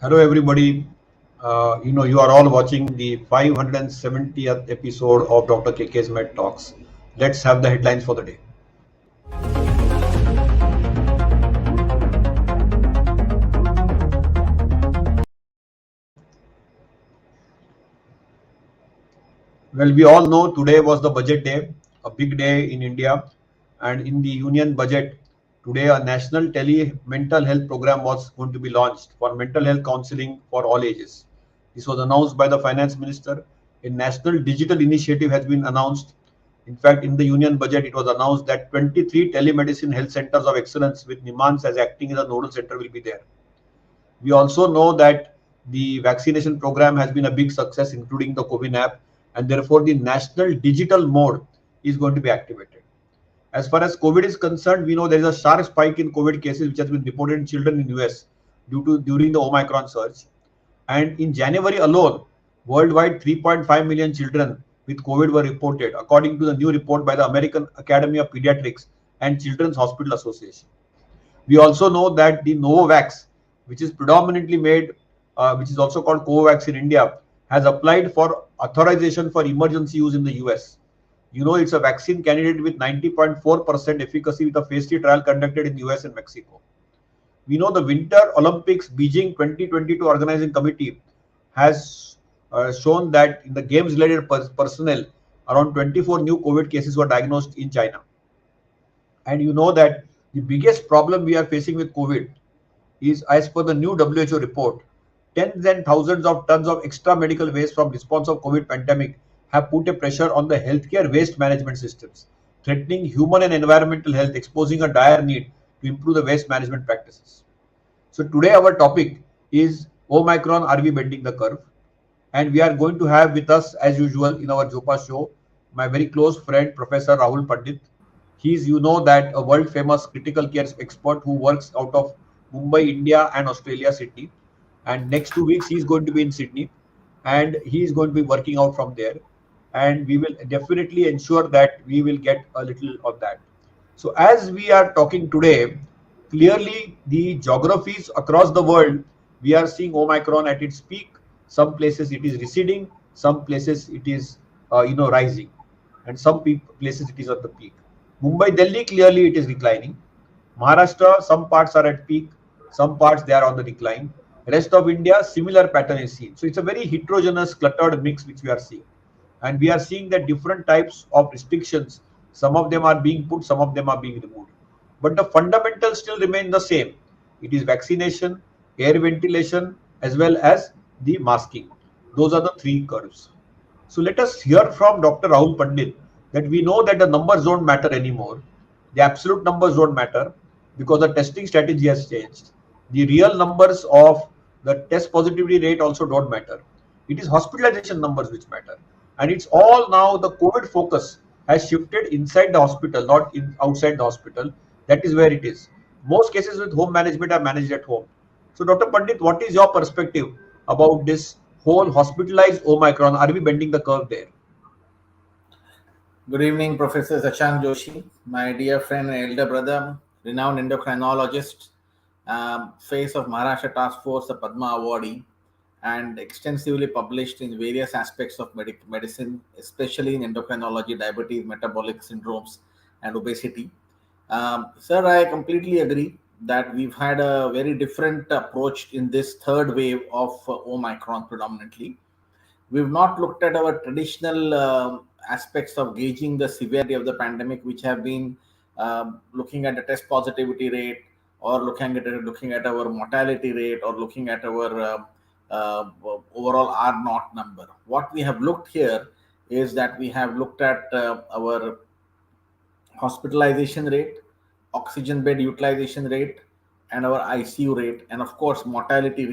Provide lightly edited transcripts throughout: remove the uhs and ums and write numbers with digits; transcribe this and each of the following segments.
Hello, everybody. You are all watching the 570th episode of Dr. KK's Medtalks. Let's have the headlines for the day. Well, we all know today was the budget day, a big day in India, and in the union budget today, a national tele mental health program was going to be launched for mental health counseling for all ages. This was announced by the finance minister. A national digital initiative has been announced. In fact, in the union budget, it was announced that 23 telemedicine health centers of excellence with Nimans as acting as a nodal center will be there. We also know that the vaccination program has been a big success, including the COVID app, and therefore the national digital mode is going to be activated. As far as COVID is concerned, we know there is a sharp spike in COVID cases which has been reported in children in US during the Omicron surge. And in January alone, worldwide 3.5 million children with COVID were reported, according to the new report by the American Academy of Pediatrics and Children's Hospital Association. We also know that the Novavax, which is predominantly made, which is also called Covax in India, has applied for authorization for emergency use in the US. You know, it's a vaccine candidate with 90.4% efficacy with a phase 3 trial conducted in US and Mexico. We know the Winter Olympics Beijing 2022 organizing committee has shown that in the games related personnel, around 24 new COVID cases were diagnosed in China. And you know that the biggest problem we are facing with COVID is, as per the new WHO report, tens and thousands of tons of extra medical waste from response of COVID pandemic have put a pressure on the healthcare waste management systems, threatening human and environmental health, exposing a dire need to improve the waste management practices. So today our topic is Omicron, are we bending the curve? And we are going to have with us, as usual, in our Jopa show, my very close friend, Professor Rahul Pandit. He's, you know, that a world famous critical care expert who works out of Mumbai, India, and Australia, Sydney. And next 2 weeks, he's going to be in Sydney and he's going to be working out from there. And we will definitely ensure that we will get a little of that. So, as we are talking today, clearly the geographies across the world, we are seeing Omicron at its peak. Some places it is receding, some places it is, rising, and some places it is at the peak. Mumbai, Delhi, clearly it is declining. Maharashtra, some parts are at peak, some parts they are on the decline. Rest of India, similar pattern is seen. So it's a very heterogeneous, cluttered mix which we are seeing. And we are seeing that different types of restrictions, some of them are being put, some of them are being removed. But the fundamentals still remain the same. It is vaccination, air ventilation, as well as the masking. Those are the three curves. So let us hear from Dr. Rahul Pandit that we know that the numbers don't matter anymore. The absolute numbers don't matter because the testing strategy has changed. The real numbers of the test positivity rate also don't matter. It is hospitalization numbers which matter. And it's all now the COVID focus has shifted inside the hospital, not outside the hospital. That is where it is. Most cases with home management are managed at home. So, Dr. Pandit, what is your perspective about this whole hospitalized Omicron? Are we bending the curve there? Good evening, Professor Sachank Joshi, my dear friend and elder brother, renowned endocrinologist, face of Maharashtra Task Force, the Padma awardee, and extensively published in various aspects of medicine, especially in endocrinology, diabetes, metabolic syndromes, and obesity. Sir, I completely agree that we've had a very different approach in this third wave of Omicron predominantly. We've not looked at our traditional aspects of gauging the severity of the pandemic, which have been looking at the test positivity rate, or looking at our mortality rate, or looking at our overall R naught number. What we have looked here is that we have looked at our hospitalization rate, oxygen bed utilization rate, and our ICU rate. And of course, mortality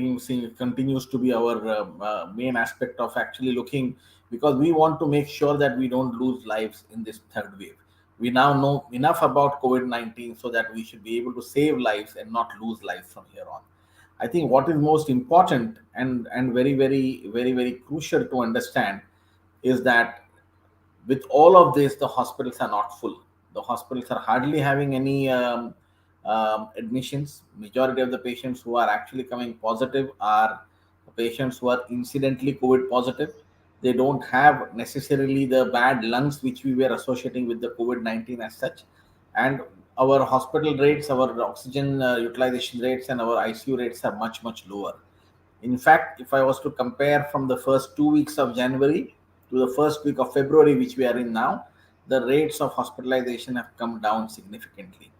continues to be our main aspect of actually looking, because we want to make sure that we don't lose lives in this third wave. We now know enough about COVID-19 so that we should be able to save lives and not lose lives from here on. I think what is most important and very crucial to understand is that with all of this, the hospitals are not full. The hospitals are hardly having any admissions. Majority of the patients who are actually coming positive are patients who are incidentally COVID positive. They don't have necessarily the bad lungs which we were associating with the COVID-19 as such. And our hospital rates, our oxygen utilization rates, and our ICU rates are much, much lower. In fact, if I was to compare from the first 2 weeks of January to the first week of February, which we are in now, the rates of hospitalization have come down significantly,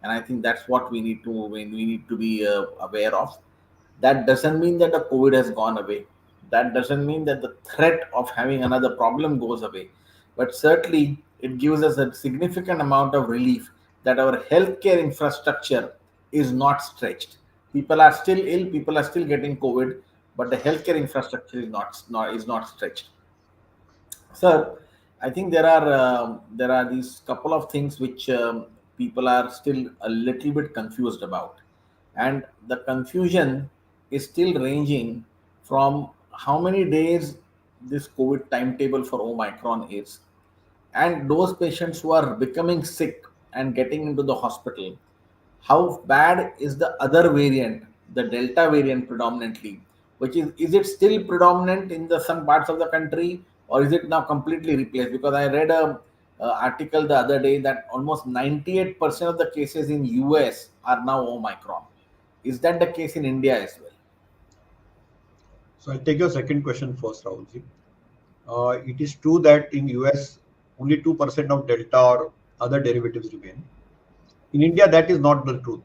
and I think that's what we need to be aware of. That doesn't mean that the COVID has gone away. That doesn't mean that the threat of having another problem goes away. But certainly, it gives us a significant amount of relief that our healthcare infrastructure is not stretched. People are still ill, people are still getting COVID, but the healthcare infrastructure is not stretched. Sir, I think there are these couple of things which people are still a little bit confused about, and the confusion is still ranging from how many days this COVID timetable for Omicron is, and those patients who are becoming sick and getting into the hospital, how bad is the other variant, the Delta variant predominantly, which is it still predominant in the some parts of the country, or is it now completely replaced? Because I read a article the other day that almost 98% of the cases in US are now Omicron. Is that the case in India as well? So I'll take your second question first, Rahulji. It is true that in US only 2% of delta or other derivatives remain. In India, that is not the truth.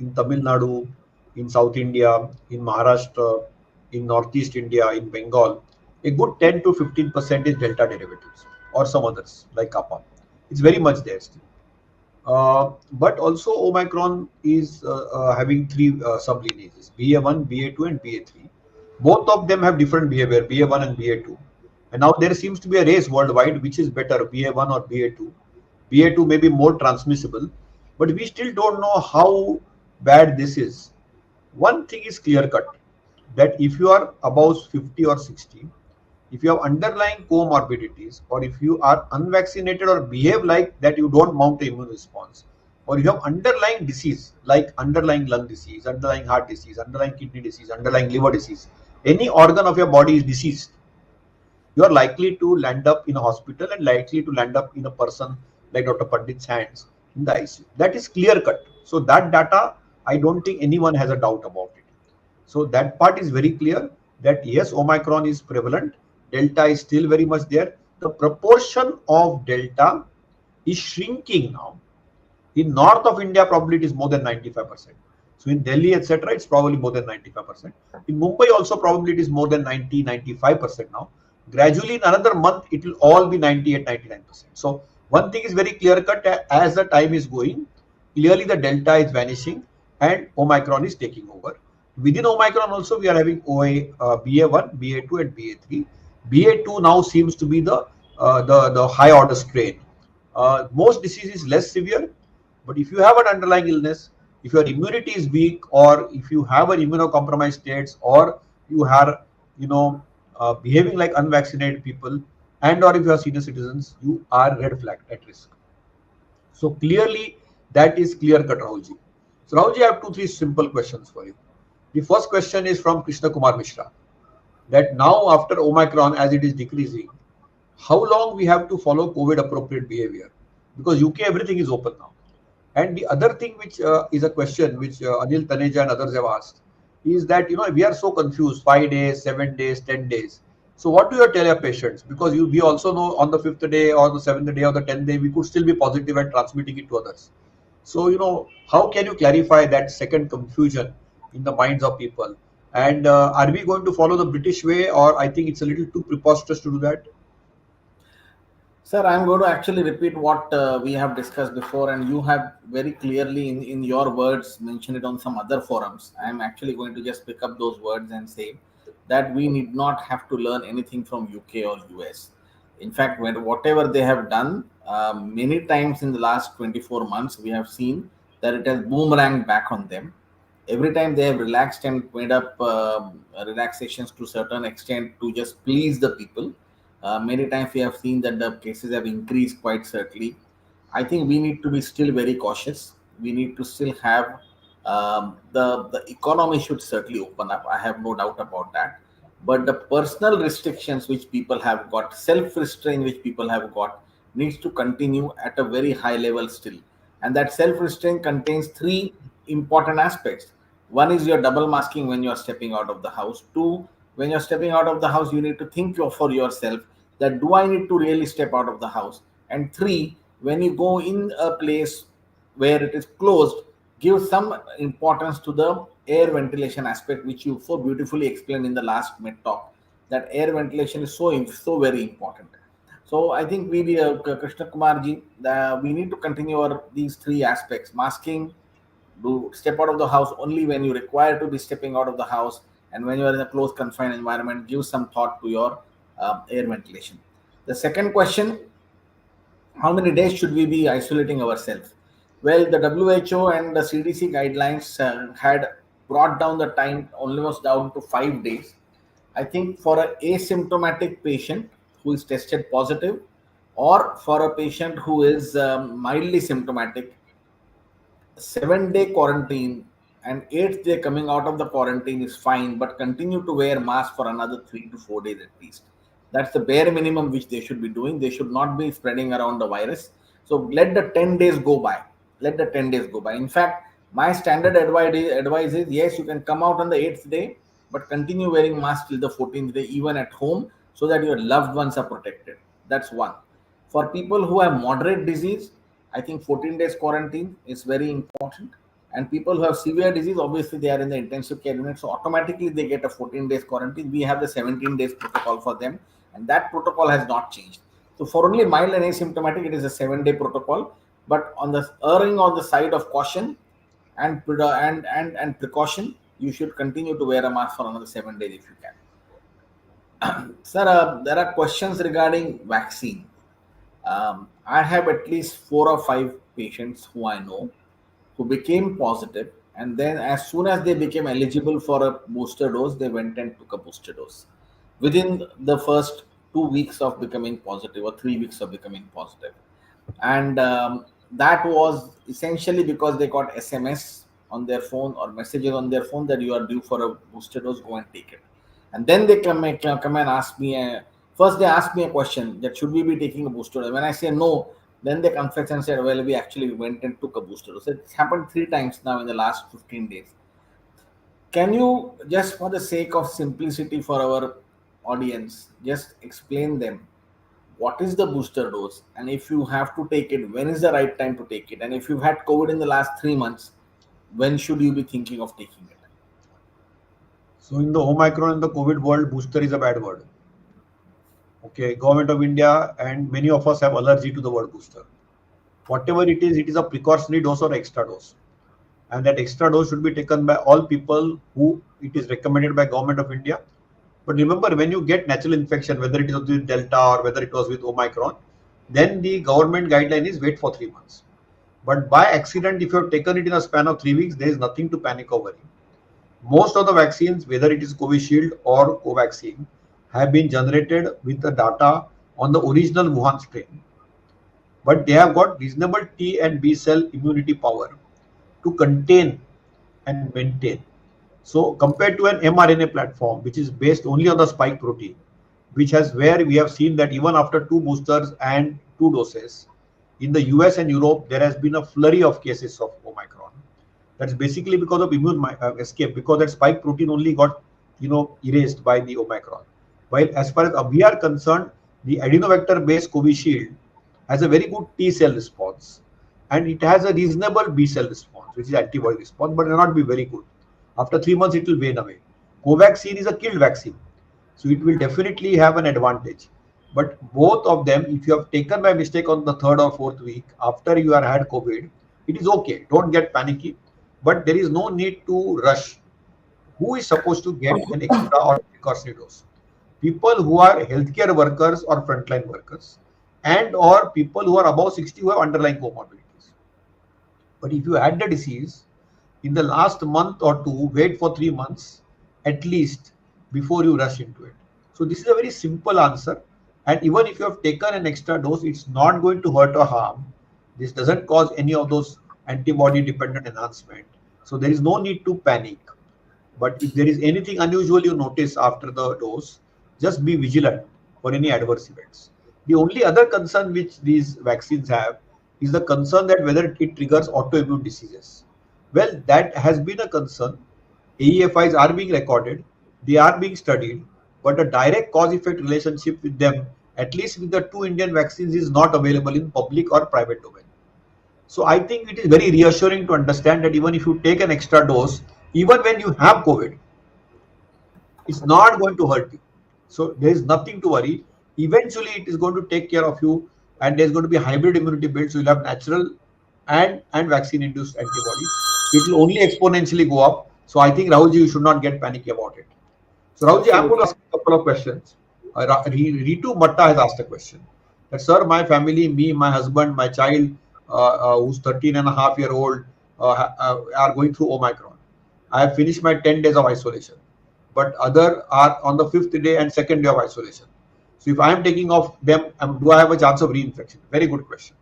In Tamil Nadu, in South India, in Maharashtra, in Northeast India, in Bengal, a good 10 to 15% is delta derivatives or some others like kappa. It's very much there still. But also Omicron is having three sublineages: BA1, BA2, and BA3. Both of them have different behavior, BA1 and BA2. And now there seems to be a race worldwide which is better, BA1 or BA2. BA2 may be more transmissible, but we still don't know how bad this is. One thing is clear cut, that if you are above 50 or 60, if you have underlying comorbidities, or if you are unvaccinated or behave like that you don't mount an immune response, or you have underlying disease like underlying lung disease, underlying heart disease, underlying kidney disease, underlying liver disease, any organ of your body is diseased, you are likely to land up in a hospital and likely to land up in a person like Dr. Pandit's hands in the ICU. That is clear cut. So that data, I don't think anyone has a doubt about it. So that part is very clear, that yes, Omicron is prevalent. Delta is still very much there. The proportion of Delta is shrinking now. In north of India, probably it is more than 95%. So in Delhi, etc., it's probably more than 95%. In Mumbai also, probably it is more than 90-95% now. Gradually, in another month, it will all be 98-99%. So one thing is very clear cut: as the time is going, clearly the Delta is vanishing and Omicron is taking over. Within Omicron also, we are having BA1, BA2, and BA3. BA2 now seems to be the high order strain. Most disease is less severe, but if you have an underlying illness, if your immunity is weak, or if you have an immunocompromised states, or you are, behaving like unvaccinated people, and or if you are senior citizens, you are red flag at risk. So clearly, that is clear cut, Rahulji. So Rahulji, I have two, three simple questions for you. The first question is from Krishna Kumar Mishra, that now after Omicron, as it is decreasing, how long we have to follow COVID appropriate behavior? Because UK, everything is open now. And the other thing which is a question which Anil Taneja and others have asked is that, we are so confused, 5 days, 7 days, 10 days. So what do you tell your patients? Because we also know on the 5th day or the 7th day or the 10th day, we could still be positive and transmitting it to others. So, how can you clarify that second confusion in the minds of people? And are we going to follow the British way, or I think it's a little too preposterous to do that? Sir, I'm going to actually repeat what we have discussed before, and you have very clearly, in your words, mentioned it on some other forums. I'm actually going to just pick up those words and say that we need not have to learn anything from UK or US. In fact, whatever they have done, many times in the last 24 months, we have seen that it has boomeranged back on them. Every time they have relaxed and made up relaxations to certain extent to just please the people, many times we have seen that the cases have increased quite certainly. I think we need to be still very cautious. we need to still have the economy should certainly open up. I have no doubt about that. But the personal restrictions which people have got, self restraint which people have got, needs to continue at a very high level still. And that self restraint contains three important aspects. One is your double masking when you are stepping out of the house. Two, when you're stepping out of the house, you need to think for yourself that do I need to really step out of the house? And three, when you go in a place where it is closed, give some importance to the air ventilation aspect, which you so beautifully explained in the last med talk. That air ventilation is so very important. So I think Krishna Kumarji, we need to continue these three aspects: masking, do step out of the house only when you require to be stepping out of the house, and when you are in a closed confined environment, give some thought to your air ventilation. The second question: how many days should we be isolating ourselves? Well, the WHO and the CDC guidelines had brought down the time almost down to 5 days. I think for an asymptomatic patient who is tested positive, or for a patient who is mildly symptomatic, 7 day quarantine and eighth day coming out of the quarantine is fine, but continue to wear mask for another 3 to 4 days at least. That's the bare minimum which they should be doing. They should not be spreading around the virus. So let the 10 days go by. Let the 10 days go by. In fact, my standard advice is yes, you can come out on the 8th day, but continue wearing mask till the 14th day, even at home, so that your loved ones are protected. That's one. For people who have moderate disease, I think 14 days quarantine is very important. And people who have severe disease, obviously they are in the intensive care unit, so automatically they get a 14 days quarantine. We have the 17 days protocol for them, and that protocol has not changed. So for only mild and asymptomatic, it is a 7 day protocol. But on the erring on the side of caution and precaution, you should continue to wear a mask for another 7 days if you can. Sir, there are questions regarding vaccine. I have at least 4 or 5 patients who I know who became positive, and then as soon as they became eligible for a booster dose, they went and took a booster dose within the first 2 weeks of becoming positive or 3 weeks of becoming positive. And that was essentially because they got SMS on their phone or messages on their phone that you are due for a booster dose, go and take it. And then they come and ask me, first they ask me a question that should we be taking a booster dose? When I say no, then they confess and said, well, we actually went and took a booster dose. It's happened 3 times now in the last 15 days. Can you, just for the sake of simplicity for our audience, just explain them what is the booster dose, and if you have to take it, when is the right time to take it, and if you've had COVID in the last 3 months, when should you be thinking of taking it? So in the Omicron and the COVID world, booster is a bad word. Okay, Government of India and many of us have allergy to the word booster. Whatever it is a precautionary dose or extra dose. And that extra dose should be taken by all people who it is recommended by Government of India. But remember, when you get natural infection, whether it is with Delta or whether it was with Omicron, then the government guideline is wait for 3 months. But by accident, if you have taken it in a span of 3 weeks, there is nothing to panic over. Most of the vaccines, whether it is Covishield or Covaxin, have been generated with the data on the original Wuhan strain. But they have got reasonable T and B cell immunity power to contain and maintain. So compared to an mRNA platform, which is based only on the spike protein, which has where we have seen that even after 2 boosters and 2 doses, in the US and Europe, there has been a flurry of cases of Omicron. That's basically because of immune escape, because that spike protein only got erased by the Omicron. While as far as we are concerned, the adenovector-based Covishield has a very good T cell response, and it has a reasonable B cell response, which is antibody response, but it will not be very good. After 3 months, it will wane away. Covaxin is a killed vaccine, so it will definitely have an advantage. But both of them, if you have taken by mistake on the 3rd or 4th week after you are had COVID, it is okay. Don't get panicky, but there is no need to rush. Who is supposed to get an extra or precautionary dose? People who are healthcare workers or frontline workers, and or people who are above 60 who have underlying comorbidities. But if you had the disease, in the last month or two, wait for 3 months at least before you rush into it. So this is a very simple answer. And even if you have taken an extra dose, it's not going to hurt or harm. This doesn't cause any of those antibody dependent enhancement. So there is no need to panic. But if there is anything unusual you notice after the dose, just be vigilant for any adverse events. The only other concern which these vaccines have is the concern that whether it triggers autoimmune diseases. Well, that has been a concern. AEFIs are being recorded, they are being studied, but a direct cause effect relationship with them, at least with the two Indian vaccines, is not available in public or private domain. So I think it is very reassuring to understand that even if you take an extra dose, even when you have COVID, it's not going to hurt you. So there is nothing to worry. Eventually, it is going to take care of you, and there's going to be hybrid immunity built. So you'll have natural and vaccine induced antibodies. It will only exponentially go up. So I think Rahulji, you should not get panicky about it. So Rahulji, I'm going to Absolutely. ask you a couple of questions. Ritu Matta has asked a question. That, sir, my family, me, my husband, my child, who's 13 and a half year old, are going through Omicron. I have finished my 10 days of isolation, but other are on the fifth day and second day of isolation. So if I am taking off them, do I have a chance of reinfection? Very good question.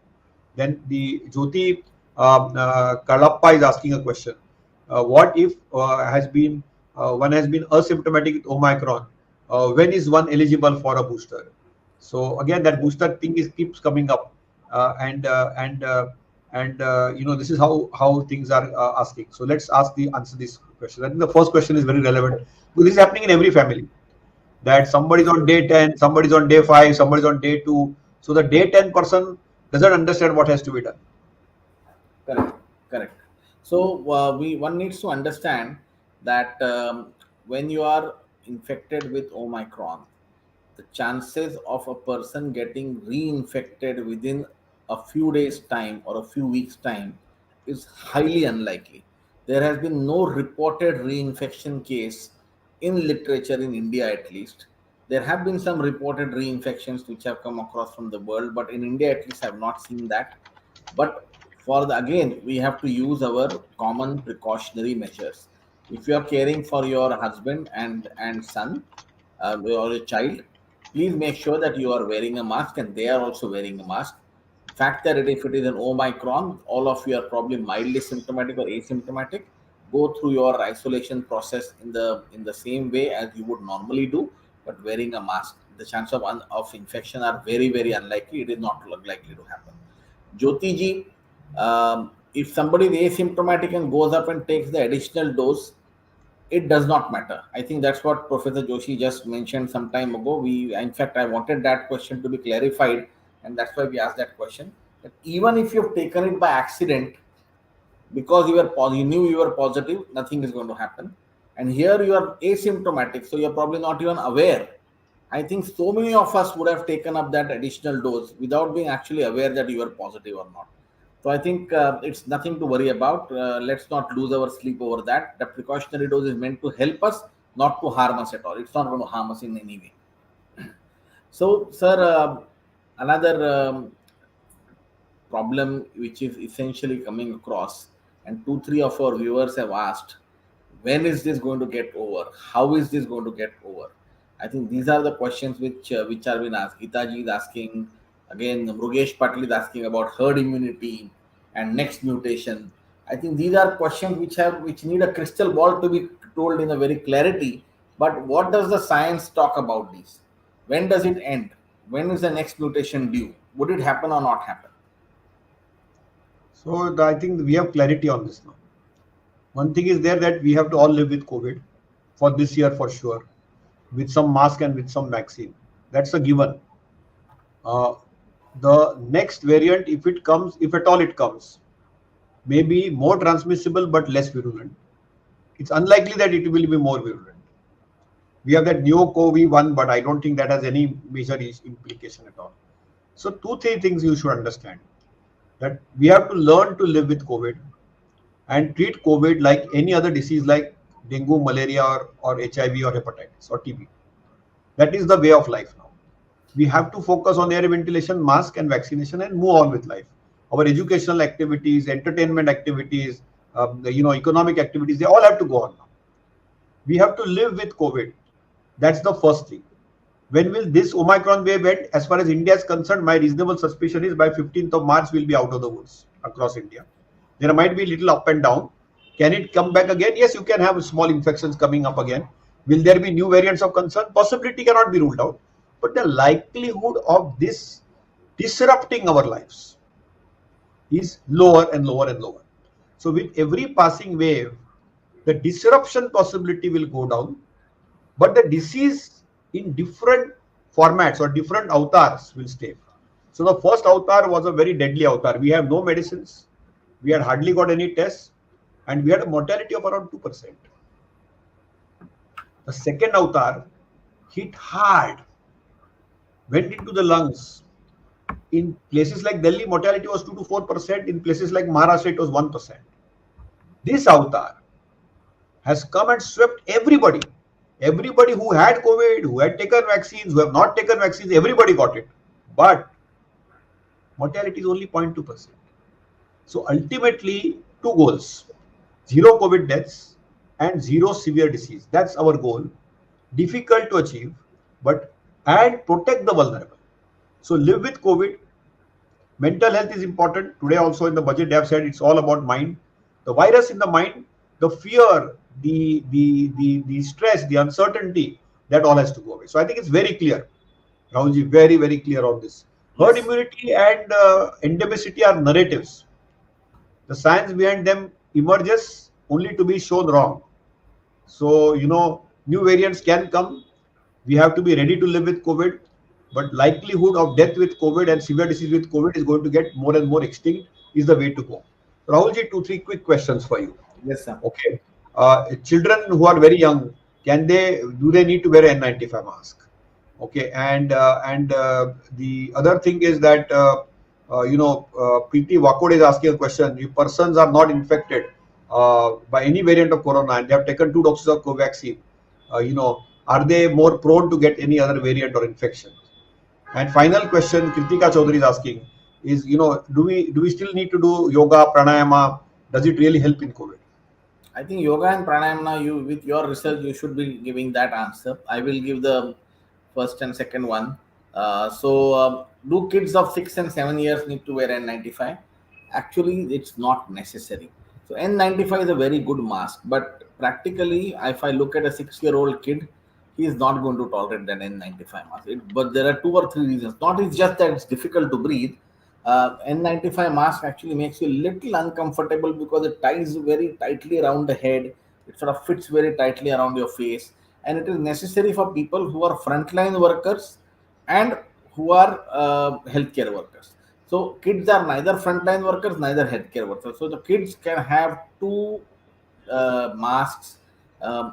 Then the Jyoti Kalappa is asking a question. What if one has been asymptomatic with Omicron? When is one eligible for a booster? So again, that booster thing keeps coming up, and this is how things are asking. So let's answer this question. I think the first question is very relevant. This is happening in every family. That somebody's on day 10, somebody's on day 5, somebody's on day 2. So the day 10 person doesn't understand what has to be done. Correct, correct. So we one needs to understand that when you are infected with Omicron, the chances of a person getting reinfected within a few days time or a few weeks time is highly unlikely. There has been no reported reinfection case in literature in India, at least. There have been some reported reinfections which have come across from the world, but in India at least I have not seen that. But for the again, we have to use our common precautionary measures. If you are caring for your husband and son, or a child, please make sure that you are wearing a mask and they are also wearing a mask. Fact that if it is an Omicron, all of you are probably mildly symptomatic or asymptomatic. Go through your isolation process in the same way as you would normally do, but wearing a mask. The chance of infection are very very unlikely. It is not likely to happen. Jyoti ji, if somebody is asymptomatic and goes up and takes the additional dose, it does not matter. I think that's what Professor Joshi just mentioned some time ago. In fact, I wanted that question to be clarified, and that's why we asked that question. That even if you've taken it by accident, because you knew you were positive, nothing is going to happen. And here you are asymptomatic, so you're probably not even aware. I think so many of us would have taken up that additional dose without being actually aware that you are positive or not. So I think it's nothing to worry about. Let's not lose our sleep over that. The precautionary dose is meant to help us, not to harm us at all. It's not going to harm us in any way. So, sir, another problem which is essentially coming across, and two, three of our viewers have asked, when is this going to get over? How is this going to get over? I think these are the questions which are being asked. Gitaji is asking, again, Mrugesh Patil is asking about herd immunity and next mutation. I think these are questions which need a crystal ball to be told in a very clarity. But what does the science talk about this? When does it end? When is the next mutation due? Would it happen or not happen? So I think we have clarity on this now. One thing is there that we have to all live with COVID for this year for sure, with some mask and with some vaccine. That's a given. Uh, the next variant, if it comes, if at all it comes, may be more transmissible but less virulent. It's unlikely that it will be more virulent. We have that new COVID-1, but I don't think that has any major implication at all. So two, three things you should understand. That we have to learn to live with COVID and treat COVID like any other disease like dengue, malaria, or HIV or hepatitis or TB. That is the way of life now. We have to focus on air ventilation, mask, and vaccination, and move on with life. Our educational activities, entertainment activities, economic activities, they all have to go on now. We have to live with COVID. That's the first thing. When will this Omicron wave end? As far as India is concerned, my reasonable suspicion is by 15th of March, we'll be out of the woods across India. There might be little up and down. Can it come back again? Yes, you can have small infections coming up again. Will there be new variants of concern? Possibility cannot be ruled out. But the likelihood of this disrupting our lives is lower and lower and lower. So with every passing wave, the disruption possibility will go down, but the disease in different formats or different avatars will stay. So the first avatar was a very deadly avatar. We have no medicines, we had hardly got any tests, and we had a mortality of around 2%. The second avatar hit hard, went into the lungs. In places like Delhi, mortality was 2 to 4%. In places like Maharashtra, it was 1%. This avatar has come and swept everybody. Everybody who had COVID, who had taken vaccines, who have not taken vaccines, everybody got it. But mortality is only 0.2%. So ultimately, two goals: zero COVID deaths and zero severe disease. That's our goal. Difficult to achieve, but and protect the vulnerable. So live with COVID. Mental health is important. Today also in the budget they have said it's all about mind. The virus in the mind, the fear, the stress, the uncertainty, that all has to go away. So I think it's very clear. Rahulji, very, very clear on this. Herd Yes. immunity and endemicity are narratives. The science behind them emerges only to be shown wrong. So, new variants can come. We have to be ready to live with COVID, but likelihood of death with COVID and severe disease with COVID is going to get more and more extinct, is the way to go. Rahulji, 2, 3 quick questions for you. Yes, sir. Okay. Children who are very young, do they need to wear an N95 mask? Okay. And the other thing is that, Preeti Wakode is asking a question. If persons are not infected by any variant of corona and they have taken 2 doses of Covaxin, are they more prone to get any other variant or infection? And final question, Kritika Chaudhary is asking is, do we still need to do yoga, pranayama? Does it really help in COVID? I think yoga and pranayama, you with your research, you should be giving that answer. I will give the first and second one. Do kids of 6 and 7 years need to wear N95? Actually, it's not necessary. So N95 is a very good mask, but practically, if I look at a 6-year-old kid, he is not going to tolerate an N95 mask. But there are 2 or 3 reasons. Not it's just that it's difficult to breathe. N95 mask actually makes you a little uncomfortable because it ties very tightly around the head. It sort of fits very tightly around your face, and it is necessary for people who are frontline workers and who are healthcare workers. So kids are neither frontline workers, neither healthcare workers. So the kids can have two masks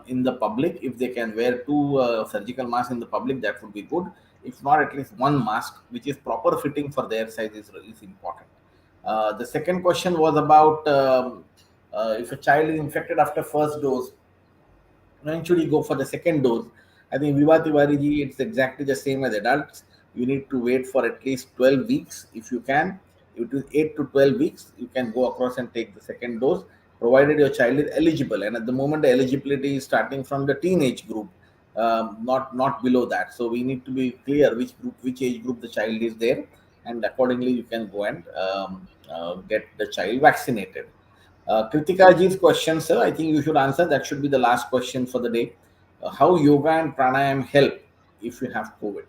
in the public. If they can wear two surgical masks in the public, that would be good. If not, at least one mask which is proper fitting for their size is important. The second question was about if a child is infected after first dose, when should he go for the second dose? I think Viva Tiwari ji, it's exactly the same as adults. You need to wait for at least 12 weeks if you can. It is 8 to 12 weeks. You can go across and take the second dose, provided your child is eligible. And at the moment, the eligibility is starting from the teenage group, not below that. So we need to be clear which age group the child is there, and accordingly you can go and get the child vaccinated. Kritika ji's question, sir, I think you should answer. That should be the last question for the day. How yoga and pranayam help if you have COVID?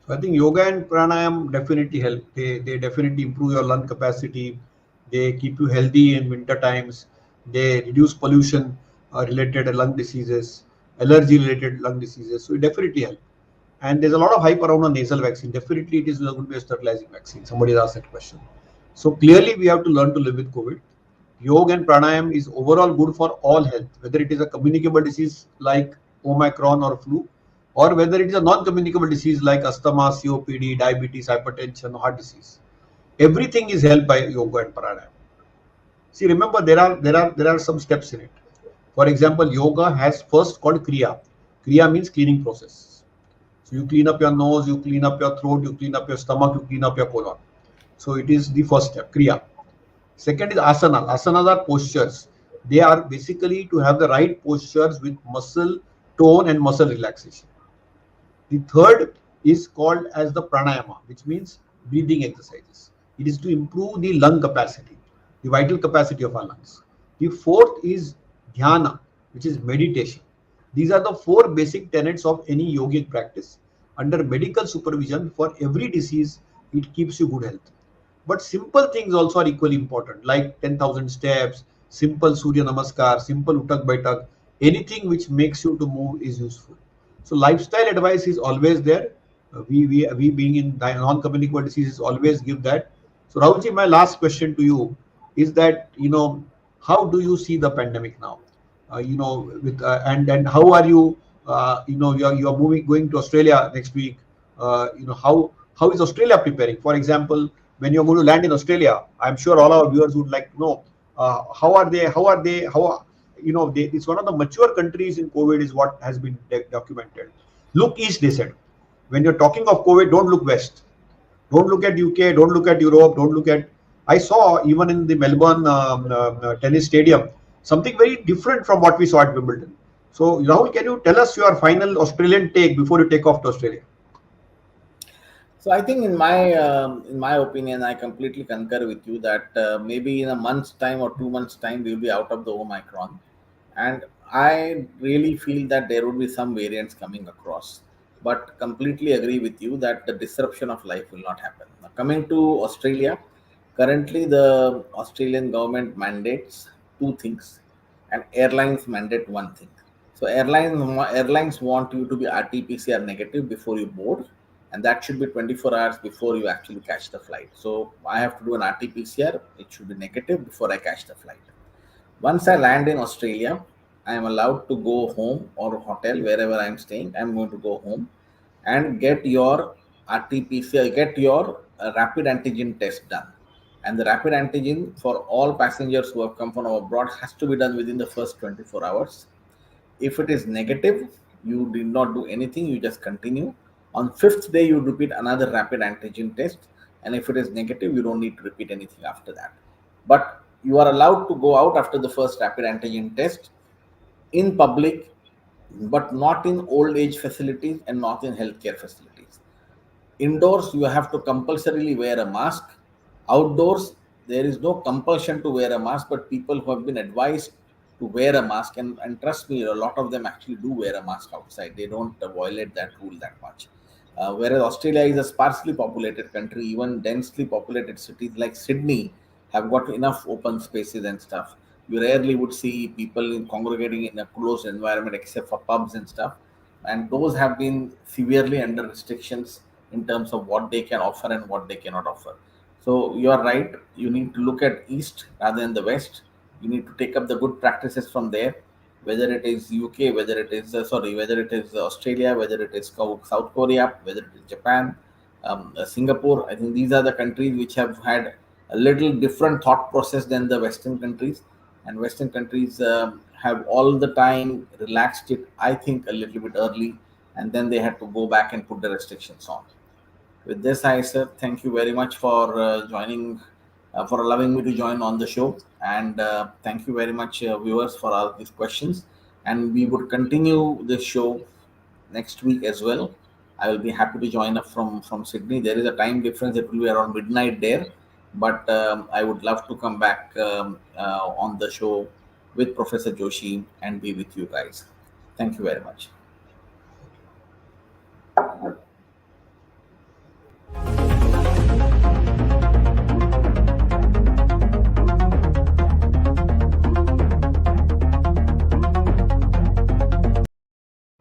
So I think yoga and pranayam definitely help. They definitely improve your lung capacity. They keep you healthy in winter times. They reduce pollution related lung diseases, allergy related lung diseases. So it definitely help. And there's a lot of hype around a nasal vaccine. Definitely it is going to be a sterilizing vaccine. Somebody asked that question. So clearly we have to learn to live with COVID. Yoga and pranayam is overall good for all health, whether it is a communicable disease like Omicron or flu, or whether it is a non-communicable disease like asthma, COPD, diabetes, hypertension, heart disease. Everything is helped by yoga and pranayam. See, remember there are some steps in it. For example, yoga has first called kriya. Kriya means cleaning process. So you clean up your nose, you clean up your throat, you clean up your stomach, you clean up your colon. So it is the first step, kriya. Second is asana. Asanas are postures. They are basically to have the right postures with muscle tone and muscle relaxation. The third is called as the pranayama, which means breathing exercises. It is to improve the lung capacity. the vital capacity of our lungs. The fourth is dhyana, which is meditation. These are the four basic tenets of any yogic practice. Under medical supervision, for every disease, it keeps you good health. But simple things also are equally important, like 10,000 steps, simple Surya Namaskar, simple Uttak Baitak. Anything which makes you to move is useful. So lifestyle advice is always there. We being in non-communicable diseases always give that. So Rahulji, my last question to you is that, how do you see the pandemic now? With and how are you? You're moving going to Australia next week. How is Australia preparing? For example, when you're going to land in Australia, I'm sure all our viewers would like to know how are they? How are they? It's one of the mature countries in COVID, is what has been documented. Look east, they said. When you're talking of COVID, don't look west. Don't look at UK. Don't look at Europe. Don't look at. I saw even in the Melbourne tennis stadium something very different from what we saw at Wimbledon. So Rahul, can you tell us your final Australian take before you take off to Australia? So I think in my opinion, I completely concur with you that maybe in a month's time or 2 months' time we'll be out of the Omicron, and I really feel that there would be some variants coming across. But completely agree with you that the disruption of life will not happen. Now, coming to Australia, currently the Australian government mandates two things, and airlines mandate one thing. So airlines want you to be RT-PCR negative before you board, and that should be 24 hours before you actually catch the flight. So I have to do an RT-PCR. It should be negative before I catch the flight. Once I land in Australia, I am allowed to go home or hotel wherever I am staying. I'm going to go home and get your RT-PCR, get your rapid antigen test done. And the rapid antigen for all passengers who have come from abroad has to be done within the first 24 hours. If it is negative, you did not do anything, you just continue. On fifth day, you repeat another rapid antigen test, and if it is negative, you don't need to repeat anything after that. But you are allowed to go out after the first rapid antigen test in public, but not in old age facilities and not in healthcare facilities. Indoors, you have to compulsorily wear a mask. Outdoors, there is no compulsion to wear a mask, but people who have been advised to wear a mask, and trust me, a lot of them actually do wear a mask outside. They don't violate that rule that much. Whereas Australia is a sparsely populated country, even densely populated cities like Sydney have got enough open spaces and stuff. You rarely would see people congregating in a closed environment except for pubs and stuff, and those have been severely under restrictions in terms of what they can offer and what they cannot offer. So you are right, you need to look at east rather than the west. You need to take up the good practices from there, whether it is UK, whether it is Australia, whether it is South Korea, whether it is Japan, Singapore. I think these are the countries which have had a little different thought process than the Western countries, and Western countries have all the time relaxed it, I think, a little bit early, and then they had to go back and put the restrictions on. With this, I said thank you very much for joining, for allowing me to join on the show, and thank you very much, viewers, for all these questions. And we would continue this show next week as well. I will be happy to join up from Sydney. There is a time difference; it will be around midnight there, but I would love to come back on the show with Professor Joshi and be with you guys. Thank you very much.